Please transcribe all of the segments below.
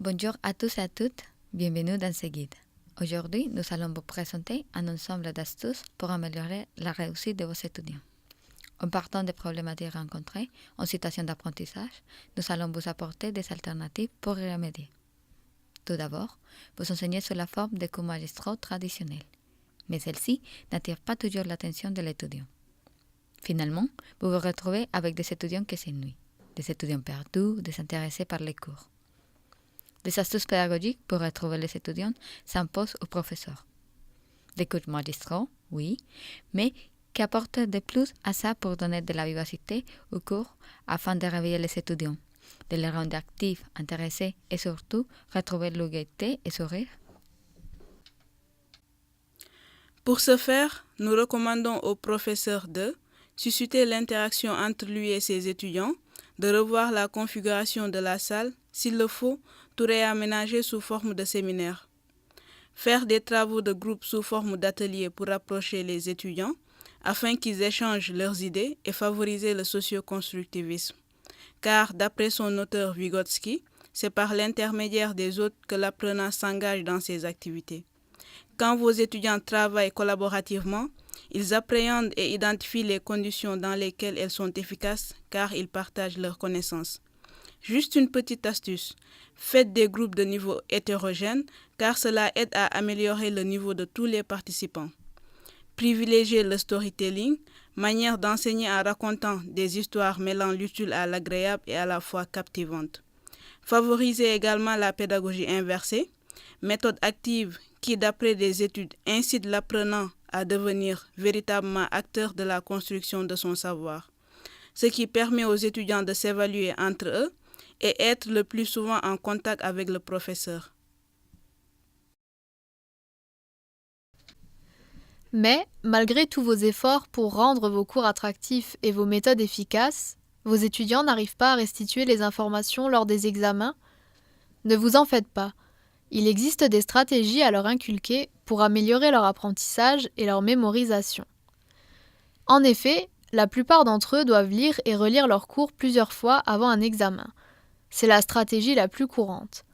Bonjour à tous et à toutes, bienvenue dans ce guide. Aujourd'hui, nous allons vous présenter un ensemble d'astuces pour améliorer la réussite de vos étudiants. En partant des problématiques rencontrées en situation d'apprentissage, nous allons vous apporter des alternatives pour y remédier. Tout d'abord, vous enseignez sous la forme de cours magistraux traditionnels, mais celle-ci n'attire pas toujours l'attention de l'étudiant. Finalement, vous vous retrouvez avec des étudiants qui s'ennuient, des étudiants perdus, désintéressés par les cours. Des astuces pédagogiques pour retrouver les étudiants s'imposent aux professeurs. Des cours magistraux, oui, mais qui apportent de plus à ça pour donner de la vivacité aux cours afin de réveiller les étudiants, de les rendre actifs, intéressés et surtout retrouver leur gaieté et sourire. Pour ce faire, nous recommandons aux professeurs de susciter l'interaction entre lui et ses étudiants, de revoir la configuration de la salle, s'il le faut, tout réaménager sous forme de séminaire. Faire des travaux de groupe sous forme d'ateliers pour rapprocher les étudiants, afin qu'ils échangent leurs idées et favoriser le socio-constructivisme. Car, d'après son auteur Vygotsky, c'est par l'intermédiaire des autres que l'apprenant s'engage dans ses activités. Quand vos étudiants travaillent collaborativement, ils appréhendent et identifient les conditions dans lesquelles elles sont efficaces car ils partagent leurs connaissances. Juste une petite astuce, faites des groupes de niveau hétérogènes car cela aide à améliorer le niveau de tous les participants. Privilégiez le storytelling, manière d'enseigner en racontant des histoires mêlant l'utile à l'agréable et à la fois captivantes. Favorisez également la pédagogie inversée, méthode active qui, d'après des études, incite l'apprenant à devenir véritablement acteur de la construction de son savoir, ce qui permet aux étudiants de s'évaluer entre eux et être le plus souvent en contact avec le professeur. Mais, malgré tous vos efforts pour rendre vos cours attractifs et vos méthodes efficaces, vos étudiants n'arrivent pas à restituer les informations lors des examens. Ne vous en faites pas. Il existe des stratégies à leur inculquer pour améliorer leur apprentissage et leur mémorisation. En effet, la plupart d'entre eux doivent lire et relire leurs cours plusieurs fois avant un examen. C'est la stratégie la plus courante.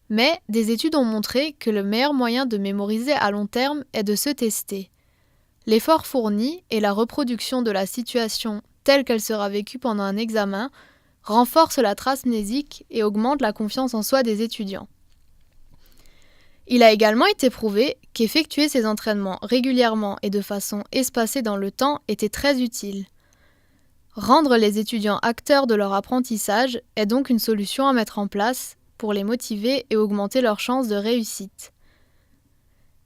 Mais des études ont montré que le meilleur moyen de mémoriser à long terme est de se tester. L'effort fourni et la reproduction de la situation telle qu'elle sera vécue pendant un examen renforcent la trace mnésique et augmentent la confiance en soi des étudiants. Il a également été prouvé qu'effectuer ces entraînements régulièrement et de façon espacée dans le temps était très utile. Rendre les étudiants acteurs de leur apprentissage est donc une solution à mettre en place pour les motiver et augmenter leurs chances de réussite.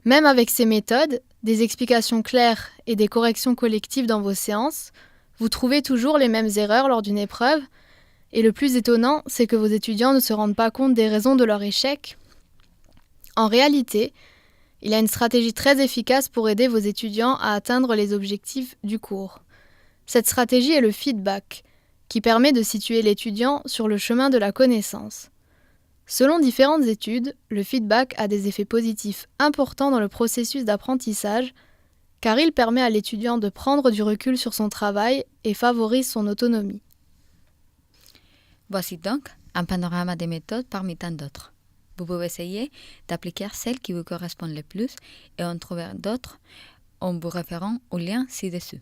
Même avec ces méthodes, des explications claires et des corrections collectives dans vos séances, vous trouvez toujours les mêmes erreurs lors d'une épreuve, et le plus étonnant, c'est que vos étudiants ne se rendent pas compte des raisons de leur échec. En réalité, il y a une stratégie très efficace pour aider vos étudiants à atteindre les objectifs du cours. Cette stratégie est le feedback, qui permet de situer l'étudiant sur le chemin de la connaissance. Selon différentes études, le feedback a des effets positifs importants dans le processus d'apprentissage, car il permet à l'étudiant de prendre du recul sur son travail et favorise son autonomie. Voici donc un panorama des méthodes parmi tant d'autres. Vous pouvez essayer d'appliquer celle qui vous correspond le plus et en trouver d'autres en vous référant au lien ci-dessus.